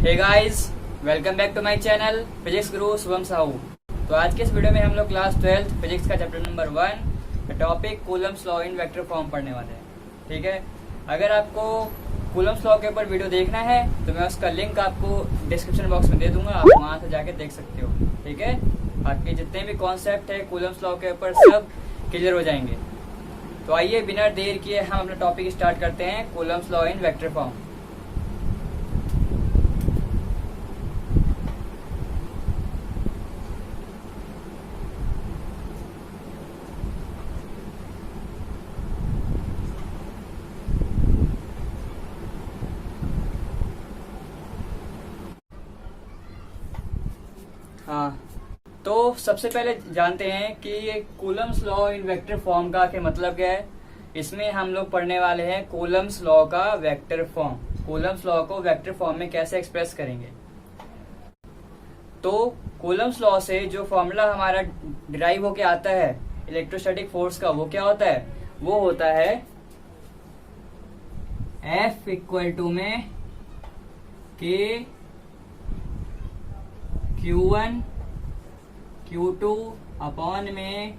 Hey guys, welcome back to my channel physics guru Shubham Sahu. तो आज के इस वीडियो में हम लोग क्लास 12 फिजिक्स का chapter number 1 topic Coulomb's law in vector form पढ़ने वाले हैं। ठीक है, अगर आपको कूलम्स लॉ के ऊपर वीडियो देखना है तो मैं उसका लिंक आपको डिस्क्रिप्शन बॉक्स में दे दूंगा, आप वहां से जाके देख सकते हो। ठीक है, आपके जितने भी कॉन्सेप्ट है कूलम्स लॉ के ऊपर सब क्लियर हो जाएंगे। तो आइए बिना देर किए हम अपना टॉपिक स्टार्ट करते हैं, Coulomb's law in vector form. हाँ, तो सबसे पहले जानते हैं कि ये Coulomb's law in vector form का क्या मतलब क्या है। इसमें हम लोग पढ़ने वाले हैं कूलम्स लॉ का वेक्टर फॉर्म। कूलम्स लॉ को वेक्टर फॉर्म में कैसे एक्सप्रेस करेंगे। तो कूलम्स लॉ से जो फॉर्मूला हमारा डिराइव होके आता है इलेक्ट्रोस्टैटिक फोर्स का, वो क्या होता है, वो होता है F इक्वल टू में K Q1 Q2 अपॉन में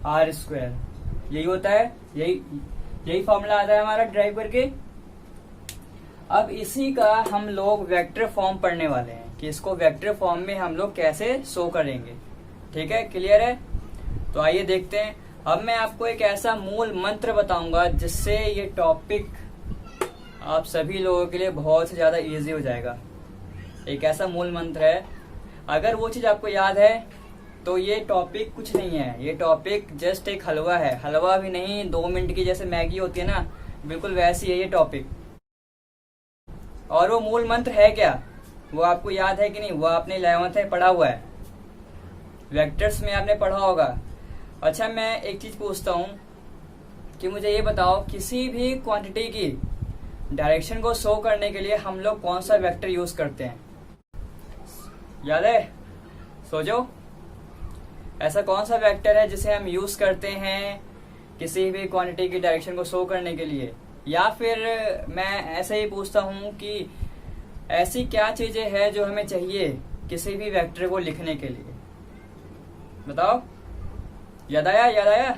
R स्क्वायर। यही होता है, यही फॉर्मूला आता है हमारा ड्राइव करके। अब इसी का हम लोग वेक्टर फॉर्म पढ़ने वाले हैं कि इसको वेक्टर फॉर्म में हम लोग कैसे शो करेंगे। ठीक है, क्लियर है। तो आइए देखते हैं। अब मैं आपको एक ऐसा मूल मंत्र बताऊंगा जिससे ये टॉपिक आप सभी लोगों के लिए बहुत ज्यादा इजी हो जाएगा। एक ऐसा मूल मंत्र है, अगर वो चीज आपको याद है तो ये टॉपिक कुछ नहीं है। ये टॉपिक जस्ट एक हलवा है, हलवा भी नहीं, 2 मिनट की जैसे मैगी होती है ना, बिल्कुल वैसी है ये टॉपिक। और वो मूल मंत्र है क्या, वो आपको याद है कि नहीं, वो आपने 11th में पढ़ा हुआ है, वेक्टर्स में आपने पढ़ा होगा। अच्छा, मैं एक चीज पूछता हूँ कि मुझे ये बताओ, किसी भी क्वांटिटी की डायरेक्शन को शो करने के लिए हम लोग कौन सा वेक्टर यूज करते हैं, याद है? सोचो, ऐसा कौन सा वेक्टर है जिसे हम यूज करते हैं किसी भी क्वांटिटी की डायरेक्शन को शो करने के लिए। या फिर मैं ऐसे ही पूछता हूं कि ऐसी क्या चीजें हैं जो हमें चाहिए किसी भी वेक्टर को लिखने के लिए। बताओ, याद आया? याद आया?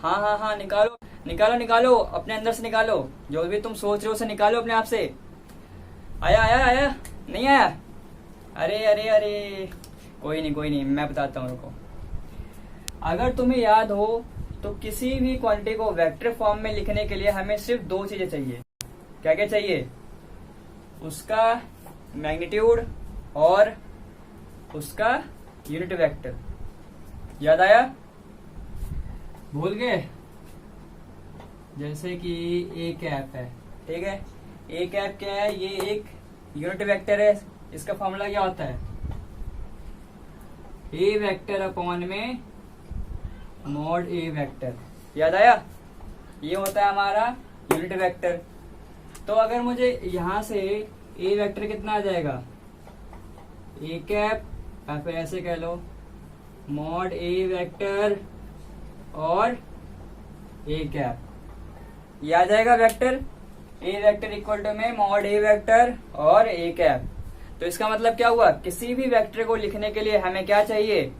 हाँ हाँ हाँ, निकालो निकालो निकालो, अपने अंदर से निकालो, जो भी तुम सोच रहे हो उसे निकालो अपने आप से। आया आया आया? नहीं आया? अरे अरे अरे, कोई नहीं, मैं बताता हूँ, रुको। अगर तुम्हें याद हो तो किसी भी क्वांटिटी को वेक्टर फॉर्म में लिखने के लिए हमें सिर्फ 2 चीजें चाहिए। क्या क्या चाहिए? उसका मैग्नीट्यूड और उसका यूनिट वेक्टर। याद आया? भूल गए? जैसे कि ए कैप है, ठीक है, ए कैप क्या है, ये एक यूनिट वेक्टर है। इसका फॉर्मूला क्या होता है, ए वेक्टर अपॉन में मॉड ए वेक्टर। याद आया? ये होता है हमारा यूनिट वेक्टर। तो अगर मुझे यहां से ए वेक्टर कितना आ जाएगा, ए कैप, या फिर ऐसे कह लो मॉड ए वेक्टर और ए कैप, ये आ जाएगा vector. A vector equal to में मॉड ए वेक्टर और ए कैप। तो इसका मतलब क्या हुआ, किसी भी वेक्टर को लिखने के लिए हमें क्या चाहिए,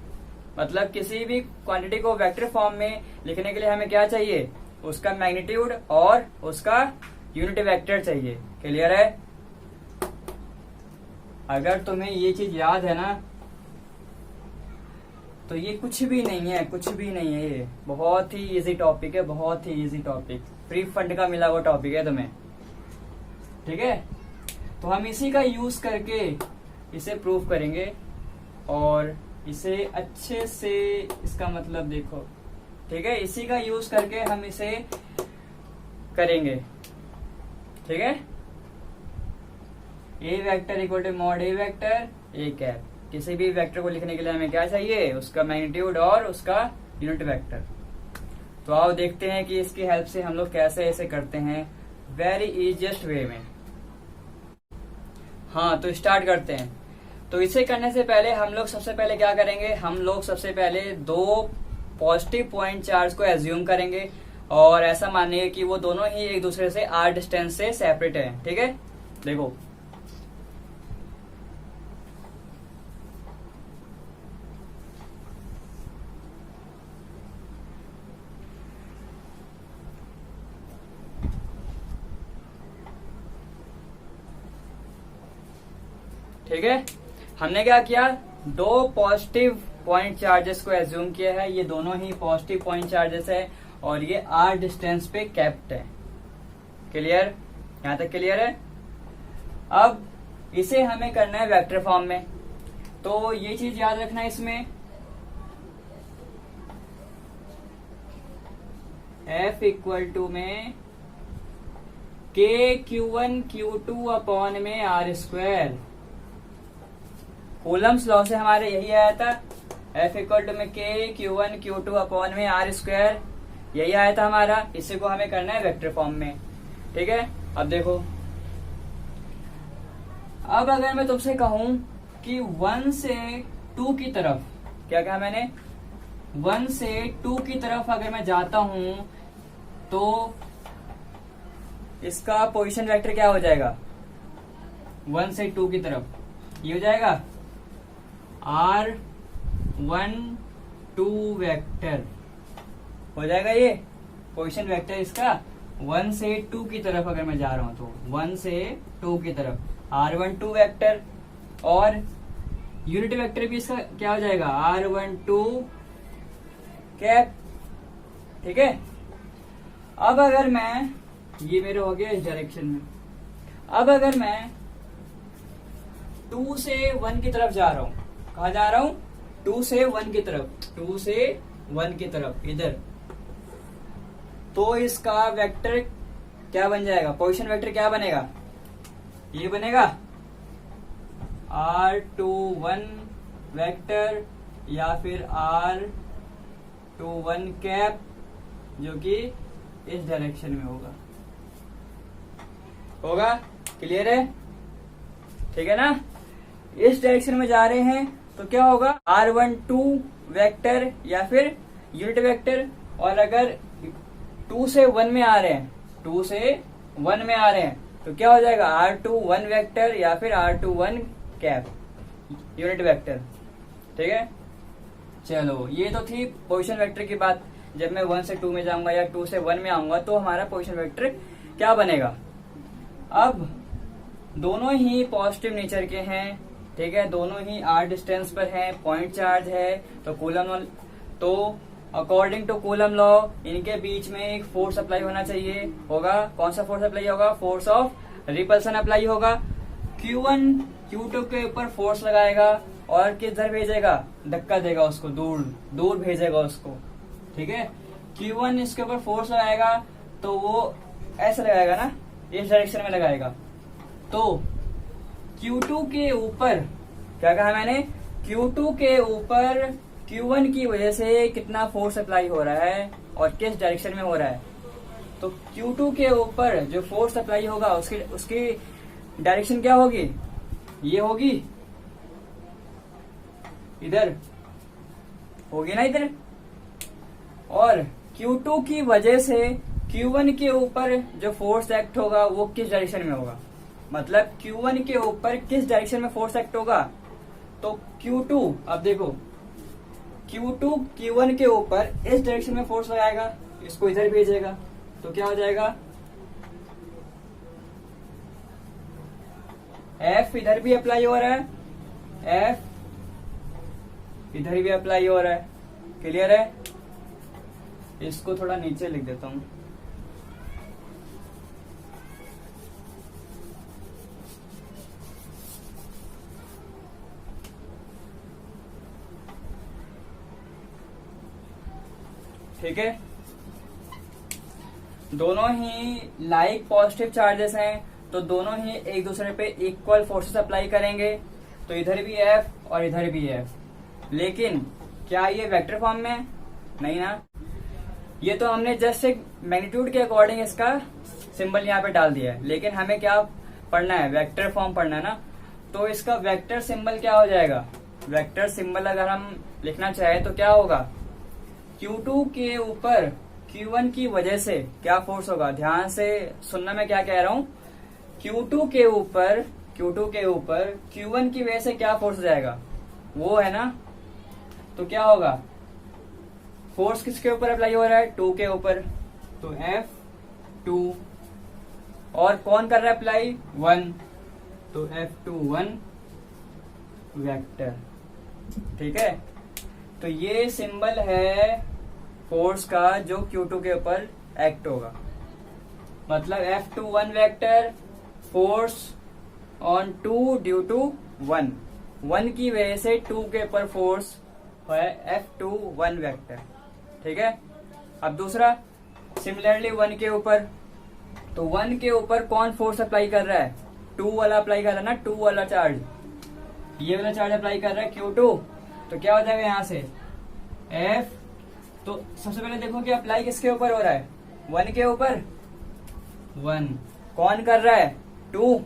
मतलब किसी भी क्वांटिटी को वेक्टर फॉर्म में लिखने के लिए हमें क्या चाहिए, उसका मैग्नीट्यूड और उसका यूनिट वेक्टर चाहिए। क्लियर है? अगर तुम्हें ये चीज याद है ना, तो ये कुछ भी नहीं है, कुछ भी नहीं है। ये बहुत ही इजी टॉपिक है, बहुत ही इजी टॉपिक, फ्री फंड का मिला हुआ टॉपिक है तुम्हें। ठीक है, तो हम इसी का यूज करके इसे प्रूव करेंगे और इसे अच्छे से, इसका मतलब देखो, ठीक है, इसी का यूज करके हम इसे करेंगे। ठीक है, A vector equal to mod A vector A cap. किसी भी वेक्टर को लिखने के लिए हमें क्या चाहिए, उसका मैग्नीट्यूड और उसका यूनिट वेक्टर। तो आओ देखते हैं कि इसकी हेल्प से हम लोग कैसे ऐसे करते हैं वेरी इजीएस्ट वे में। हाँ, तो स्टार्ट करते हैं। तो इसे करने से पहले हम लोग सबसे पहले क्या करेंगे, हम लोग सबसे पहले 2 पॉजिटिव पॉइंट चार्ज को एज्यूम करेंगे और ऐसा मानिए कि वो दोनों ही एक दूसरे से r डिस्टेंस से सेपरेट है। ठीक है, देखो ठीक है, हमने क्या किया, दो पॉजिटिव पॉइंट चार्जेस को एज्यूम किया है, ये दोनों ही पॉजिटिव पॉइंट चार्जेस है और ये r डिस्टेंस पे कैप्ट है। क्लियर, यहां तक क्लियर है। अब इसे हमें करना है वेक्टर फॉर्म में, तो ये चीज याद रखना है इसमें, F इक्वल टू में KQ1 Q2 अपॉन में R स्क्वायर। कूलम्स लॉ से हमारे यही आया था, F इक्वल टू में KQ1 Q2 अपॉन में R स्क्वायर, यही आया था हमारा। इसी को हमें करना है वेक्टर फॉर्म में। ठीक है, अब देखो, अब अगर मैं तुमसे कहूं कि 1 से 2 की तरफ, क्या कहा मैंने, 1 से 2 की तरफ अगर मैं जाता हूं तो इसका पोजीशन वेक्टर क्या हो जाएगा, 1 से 2 की तरफ ये हो जाएगा R1 2 वेक्टर हो जाएगा। ये पोजीशन वेक्टर इसका 1 से 2 की तरफ अगर मैं जा रहा हूं तो 1 से 2 की तरफ R1 2 वेक्टर, और यूनिट वेक्टर भी इसका क्या हो जाएगा, R1 2 कैप। ठीक है, अब अगर मैं, ये मेरे हो गया इस डायरेक्शन में, अब अगर मैं 2 से 1 की तरफ जा रहा हूं, कहा जा रहा हूं, 2 से 1 की तरफ, 2 से 1 की तरफ इधर, तो इसका वेक्टर क्या बन जाएगा, पोजीशन वेक्टर क्या बनेगा, ये बनेगा R21 वेक्टर या फिर R21 कैप, जो कि इस डायरेक्शन में होगा। क्लियर है, ठीक है ना। इस डायरेक्शन में जा रहे हैं तो क्या होगा, R12 वेक्टर या फिर यूनिट वेक्टर, और अगर 2 से 1 में आ रहे हैं, 2 से 1 में आ रहे हैं तो क्या हो जाएगा, R21 वेक्टर या फिर R21 कैप यूनिट वेक्टर। ठीक है, चलो ये तो थी पोजीशन वेक्टर की बात। जब मैं 1 से 2 में जाऊंगा या 2 से 1 में आऊंगा तो हमारा पोजीशन वेक्टर क्या बनेगा। अब दोनों ही पॉजिटिव नेचर के हैं, ठीक है, दोनों ही r डिस्टेंस पर हैं, पॉइंट चार्ज है, तो कूलम, तो अकॉर्डिंग टू कूलम लॉ इनके बीच में एक फोर्स अप्लाई होना चाहिए, होगा। कौन सा फोर्स अप्लाई होगा, फोर्स ऑफ रिपल्सन अप्लाई होगा। Q1 Q2 के ऊपर फोर्स लगाएगा और किधर भेजेगा, धक्का देगा उसको, दूर भेजेगा उसको। ठीक है, Q1 इसके ऊपर फोर्स लगाएगा तो वो ऐसे लगाएगा ना, इस डायरेक्शन में लगाएगा। तो Q2 के ऊपर, क्या कहा मैंने, Q2 के ऊपर Q1 की वजह से कितना फोर्स अप्लाई हो रहा है और किस डायरेक्शन में हो रहा है। तो Q2 के ऊपर जो फोर्स अप्लाई होगा उसकी डायरेक्शन क्या होगी, ये होगी, इधर होगी ना, इधर। और Q2 की वजह से Q1 के ऊपर जो फोर्स एक्ट होगा वो किस डायरेक्शन में होगा, मतलब Q1 के ऊपर किस डायरेक्शन में फोर्स एक्ट होगा। तो Q2, अब देखो, Q2 Q1 के ऊपर इस डायरेक्शन में फोर्स लगाएगा, इसको इधर भेजेगा, तो क्या हो जाएगा, F इधर भी अप्लाई हो रहा है, F इधर भी अप्लाई हो रहा है। क्लियर है, इसको थोड़ा नीचे लिख देता हूं। ठीक है, दोनों ही लाइक पॉजिटिव चार्जेस हैं, तो दोनों ही एक दूसरे पे इक्वल फोर्सेस अप्लाई करेंगे, तो इधर भी F और इधर भी F। लेकिन क्या ये वेक्टर फॉर्म में, नहीं ना, ये तो हमने जस्ट एक मैग्नीट्यूड के अकॉर्डिंग इसका सिंबल यहाँ पे डाल दिया है, लेकिन हमें क्या पढ़ना है, वेक्टर फॉर्म पढ़ना है ना। तो इसका वेक्टर सिंबल क्या हो जाएगा, वेक्टर सिंबल अगर हम लिखना चाहे तो क्या होगा, Q2 के ऊपर Q1 की वजह से क्या फोर्स होगा, ध्यान से सुनना मैं क्या कह रहा हूं, Q2 के ऊपर Q1 की वजह से क्या फोर्स हो जाएगा, वो है ना। तो क्या होगा, फोर्स किसके ऊपर अप्लाई हो रहा है, 2 के ऊपर, तो F2, और कौन कर रहा है अप्लाई, 1, तो F2 1, वेक्टर। ठीक है, तो ये सिंबल है फोर्स का जो Q2 के ऊपर एक्ट होगा। मतलब F2 1 vector, force on 2 due to 1 की वजह से 2 के ऊपर फोर्स है F2 1 वेक्टर। ठीक है, अब दूसरा सिमिलरली 1 के ऊपर, तो 1 के ऊपर कौन फोर्स अप्लाई कर रहा है? 2 वाला अप्लाई कर रहा है ना, 2 वाला चार्ज, ये वाला चार्ज अप्लाई कर रहा है Q2। तो क्या हो जाएगा यहाँ से F, तो सबसे पहले देखो कि अप्लाई किसके ऊपर हो रहा है? 1 के ऊपर। 1 कौन कर रहा है? 2,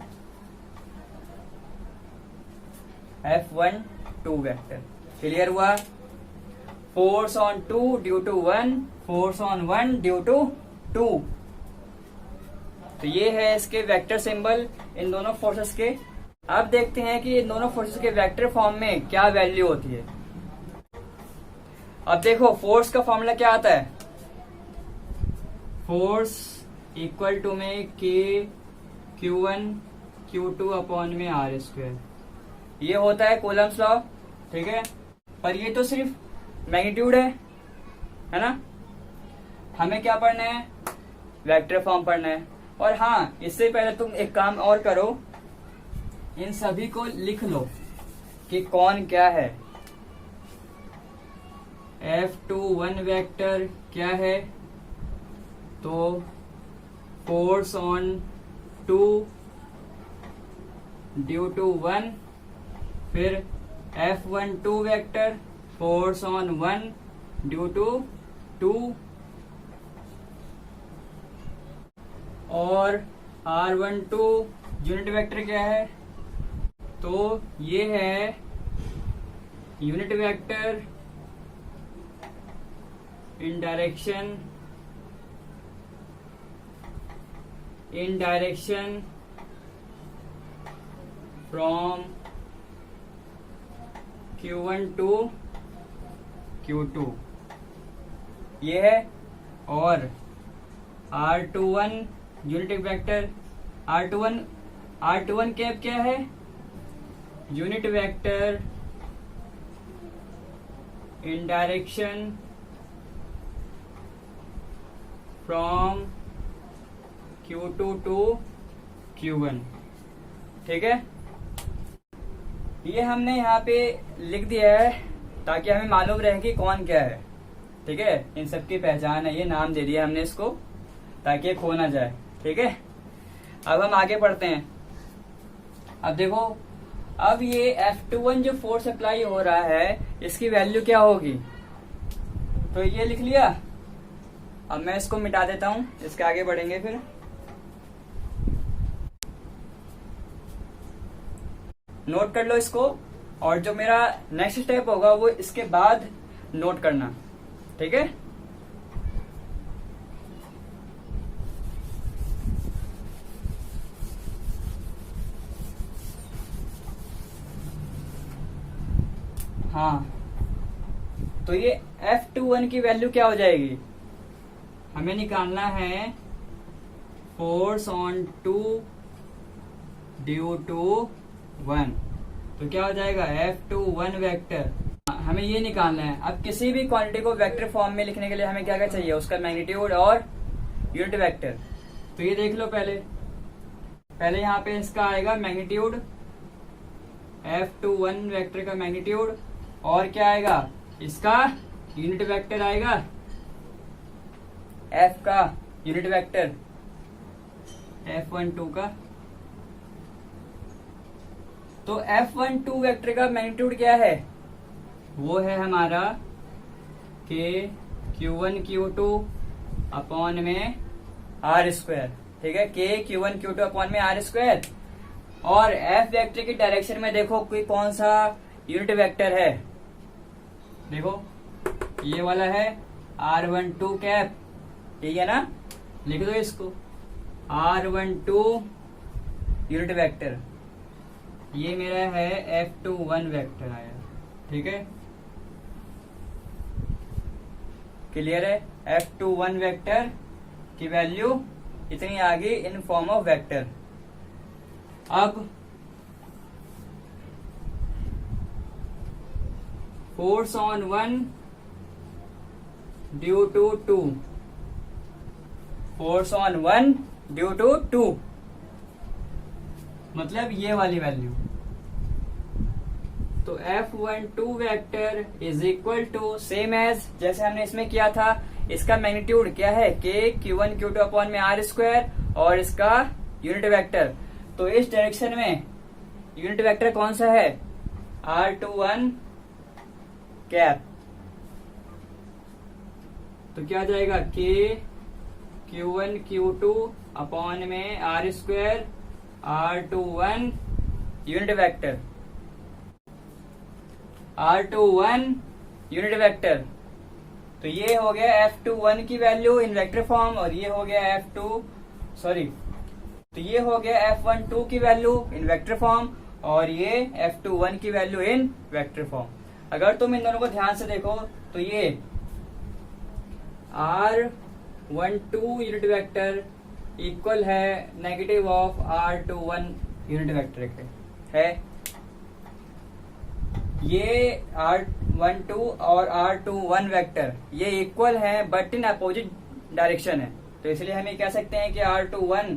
F1 2 वेक्टर। क्लियर हुआ? Force on 2 due to 1, force on 1 due to 2। तो ये है इसके वेक्टर सिंबल इन दोनों फोर्सेस के। अब देखते हैं कि इन दोनों फोर्सेस के वेक्टर फॉर्म में क्या वैल्यू होती है। अब देखो फोर्स का फॉर्मूला क्या आता है? फोर्स इक्वल टू में K Q1 Q2 अपॉन में R स्क्वायर, ये होता है कूलम्स लॉ। ठीक है, पर ये तो सिर्फ मैग्नीट्यूड है ना। हमें क्या पढ़ना है? वेक्टर फॉर्म पढ़ना है। और हाँ, इससे पहले तुम एक काम और करो, इन सभी को लिख लो कि कौन क्या है। F2 1 वेक्टर क्या है? तो फोर्स ऑन 2 ड्यू टू 1, फिर F1 2 vector force on 1 due to 2, और R12 यूनिट वेक्टर क्या है? तो ये है unit vector in direction from Q1 to Q2 ये है। और R21 unit vector, R21 cap क्या है? Unit vector in direction from Q2 to Q1। ठीक है, ये हमने यहाँ पे लिख दिया है ताकि हमें मालूम रहे कि कौन क्या है। ठीक है, इन सबकी पहचान है, ये नाम दे दिया हमने इसको ताकि ये खो ना जाए। ठीक है, अब हम आगे बढ़ते हैं। अब देखो, अब ये F21 जो फोर्स अप्लाई हो रहा है इसकी वैल्यू क्या होगी? तो ये लिख लिया। अब मैं इसको मिटा देता हूं, इसके आगे बढ़ेंगे फिर। नोट कर लो इसको, और जो मेरा नेक्स्ट स्टेप होगा वो इसके बाद नोट करना। ठीक है, हाँ, तो ये F21 की वैल्यू क्या हो जाएगी? हमें निकालना है फोर्स ऑन 2 ड्यू टू 1, तो क्या हो जाएगा? F2 1 vector. हमें ये निकालना है। अब किसी भी क्वांटिटी को वेक्टर फॉर्म में लिखने के लिए हमें क्या क्या चाहिए? उसका मैग्नीट्यूड और यूनिट वेक्टर। तो ये देख लो, पहले यहाँ पे इसका आएगा मैग्नीट्यूड, F2 1 वेक्टर का मैग्नीट्यूड, और क्या आएगा? इसका यूनिट वेक्टर आएगा, F का यूनिट वेक्टर, F12 का। तो F12 वेक्टर का मैग्नीट्यूड क्या है? वो है हमारा K Q1 Q2 अपॉन में R स्क्वायर। ठीक है, K Q1 Q2 अपॉन में R स्क्वायर। और F वेक्टर की डायरेक्शन में देखो कोई कौन सा यूनिट वेक्टर है? देखो ये वाला है R12 कैप। ठीक है ना, लिख दो इसको, R12 यूनिट वेक्टर। ये मेरा है F2 1 वेक्टर आया। ठीक है, क्लियर है? F2 1 वेक्टर की वैल्यू इतनी आ गई इन फॉर्म ऑफ वेक्टर। अब force on one due to two, force on one due to two, मतलब ये वाली वैल्यू। तो F12 vector is equal to same as जैसे हमने इसमें किया था, इसका मैग्नीट्यूड क्या है K Q1 Q2 अपॉन में R स्क्वायर और इसका यूनिट वेक्टर। तो इस डायरेक्शन में यूनिट वेक्टर कौन सा है R21 कैप। तो क्या आ जाएगा K Q1 Q2 अपॉन में R square R21 unit vector, R21 unit vector. तो ये हो गया F21 की वैल्यू इन वेक्टर फॉर्म और ये हो गया तो ये हो गया F12 की वैल्यू इन वेक्टर फॉर्म और ये F21 की वैल्यू इन वेक्टर फॉर्म। अगर तुम इन दोनों को ध्यान से देखो तो ये R12 यूनिट वेक्टर इक्वल है negative of R21 unit vector के है। ये R12 और R21 वेक्टर ये इक्वल है बट इन अपोजिट डायरेक्शन है। तो इसलिए हम ये कह सकते हैं कि R21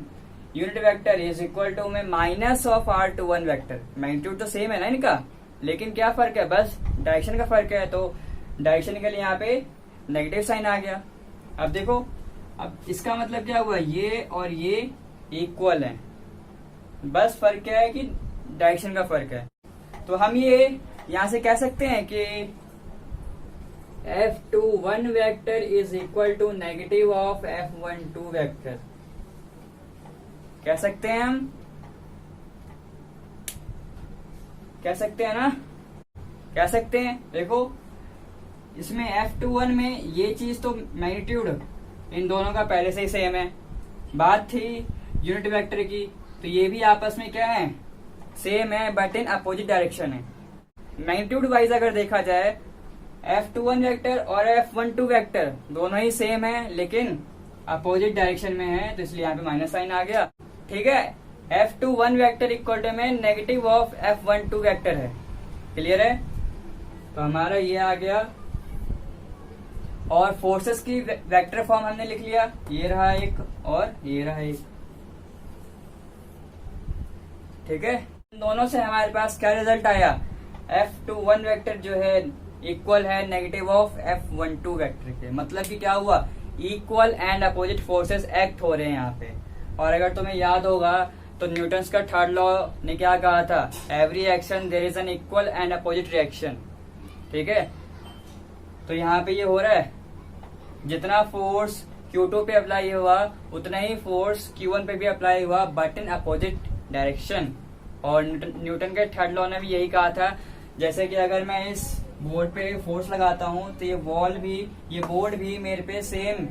unit vector is equal to में minus of R21 vector. Magnitude तो सेम है ना इनका, लेकिन क्या फर्क है, बस डायरेक्शन का फर्क है। तो डायरेक्शन के लिए यहाँ पे नेगेटिव साइन आ गया। अब देखो, अब इसका मतलब क्या हुआ, ये और ये इक्वल है, बस फर्क क्या है कि डायरेक्शन का फर्क है। तो हम ये यहां से कह सकते हैं कि F21 vector is equal to negative of F12 vector, कह सकते हैं हम, कह सकते हैं ना, कह सकते हैं। देखो इसमें F21 में ये चीज तो मैग्नीट्यूड इन दोनों का पहले से ही सेम है। बात थी यूनिट वेक्टर की, तो ये भी आपस में क्या है, सेम है बट इन अपोजिट डायरेक्शन है। मैग्नीट्यूड वाइज अगर देखा जाए F21 वेक्टर और F12 वेक्टर दोनों ही सेम है लेकिन अपोजिट डायरेक्शन में है, तो इसलिए यहाँ पे माइनस साइन आ गया। ठीक है, F21 वेक्टर इक्वल टू में नेगेटिव ऑफ F12 वेक्टर है। क्लियर है, तो हमारा ये आ गया। और फोर्सेस की वेक्टर फॉर्म हमने लिख लिया, ये रहा एक और ये रहा एक। ठीक है, इन दोनों से हमारे पास क्या रिजल्ट आया, F21 वेक्टर जो है इक्वल है नेगेटिव ऑफ F12 वेक्टर के। मतलब कि क्या हुआ, equal and opposite forces act हो रहे हैं यहाँ पे। और अगर तुम्हें याद होगा तो न्यूटन्स का थर्ड लॉ ने क्या कहा था, every action there is an equal and opposite reaction. ठीक है, तो यहाँ पे ये हो रहा है, जितना फोर्स Q2 पे अप्लाई हुआ उतना ही फोर्स Q1 पे भी अप्लाई हुआ बट इन अपोजिट डायरेक्शन। और न्यूटन के थर्ड लॉ ने भी यही कहा था, जैसे कि अगर मैं इस बोर्ड पे फोर्स लगाता हूँ तो ये बोर्ड भी मेरे पे सेम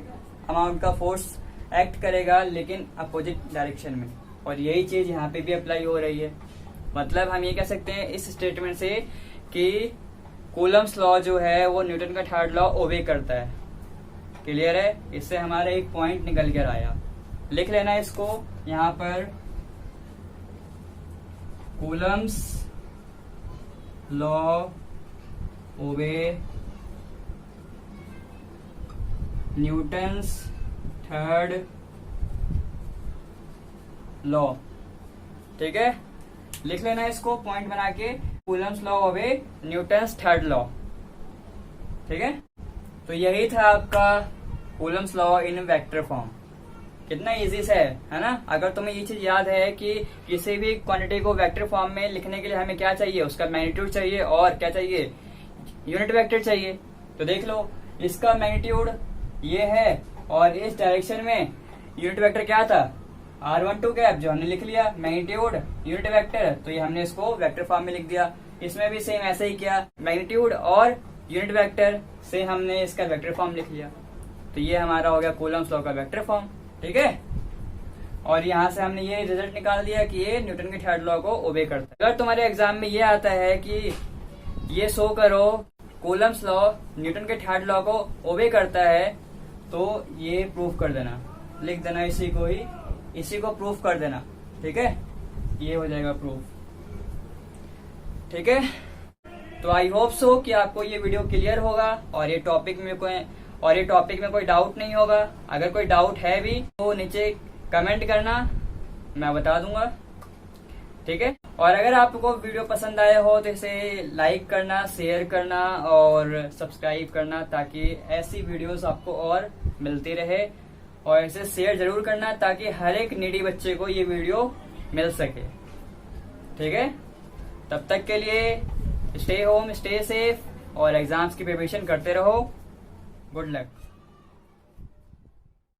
अमाउंट का फोर्स एक्ट करेगा लेकिन अपोजिट डायरेक्शन में। और यही चीज यहाँ पे भी अप्लाई हो रही है। मतलब हम ये कह सकते हैं इस स्टेटमेंट से कि कूलम्स लॉ जो है वो न्यूटन का थर्ड लॉ ओबे करता है। क्लियर है, इससे हमारा एक पॉइंट निकल कर आया। लिख लेना इसको यहाँ पर, कूलम्स लॉ ओबे न्यूटन्स थर्ड लॉ। ठीक है, लिख लेना इसको पॉइंट बना के, कूलम्स लॉ ओबे न्यूटन्स थर्ड लॉ। ठीक है, तो यही था आपका Coulomb's law in vector form. कितना इजी से है ना। अगर तुम्हें ये चीज याद है कि किसी भी क्वांटिटी को वेक्टर फॉर्म में लिखने के लिए हमें क्या चाहिए, उसका मैग्नीट्यूड चाहिए और क्या चाहिए, यूनिट वेक्टर चाहिए। तो देख लो, इसका मैग्नीट्यूड ये है और इस डायरेक्शन में यूनिट वेक्टर क्या था, R12 कैप, जो हमने लिख लिया। मैग्नीट्यूड यूनिट वेक्टर, तो ये हमने इसको वेक्टर फॉर्म में लिख दिया। इसमें भी सेम ऐसे ही किया, मैग्नीट्यूड और यूनिट वेक्टर से हमने इसका वेक्टर फॉर्म लिख लिया। तो ये हमारा हो गया कूलम्स लॉ का वेक्टर फॉर्म। ठीक है, और यहाँ से हमने ये रिजल्ट निकाल दिया कि ये न्यूटन के थर्ड लॉ को ओबे करता है। अगर तुम्हारे एग्जाम में ये आता है कि ये शो करो कूलम्स लॉ न्यूटन के थर्ड लॉ को ओबे करता है, तो ये प्रूफ कर देना, लिख देना इसी को प्रूफ कर देना। ठीक है, ये हो जाएगा प्रूफ। ठीक है, तो आई होप सो कि आपको ये वीडियो क्लियर होगा और ये टॉपिक में कोई डाउट नहीं होगा। अगर कोई डाउट है भी तो नीचे कमेंट करना, मैं बता दूंगा, ठीक है। और अगर आपको वीडियो पसंद आया हो तो इसे लाइक करना, शेयर करना और सब्सक्राइब करना, ताकि ऐसी वीडियोस आपको और मिलती रहे। और इसे शेयर जरूर करना ताकि हर एक नीडी बच्चे को ये वीडियो मिल सके, ठीक है। तब तक के लिए स्टे होम, स्टे सेफ और एग्जाम्स की प्रिपरेशन करते रहो। Good luck.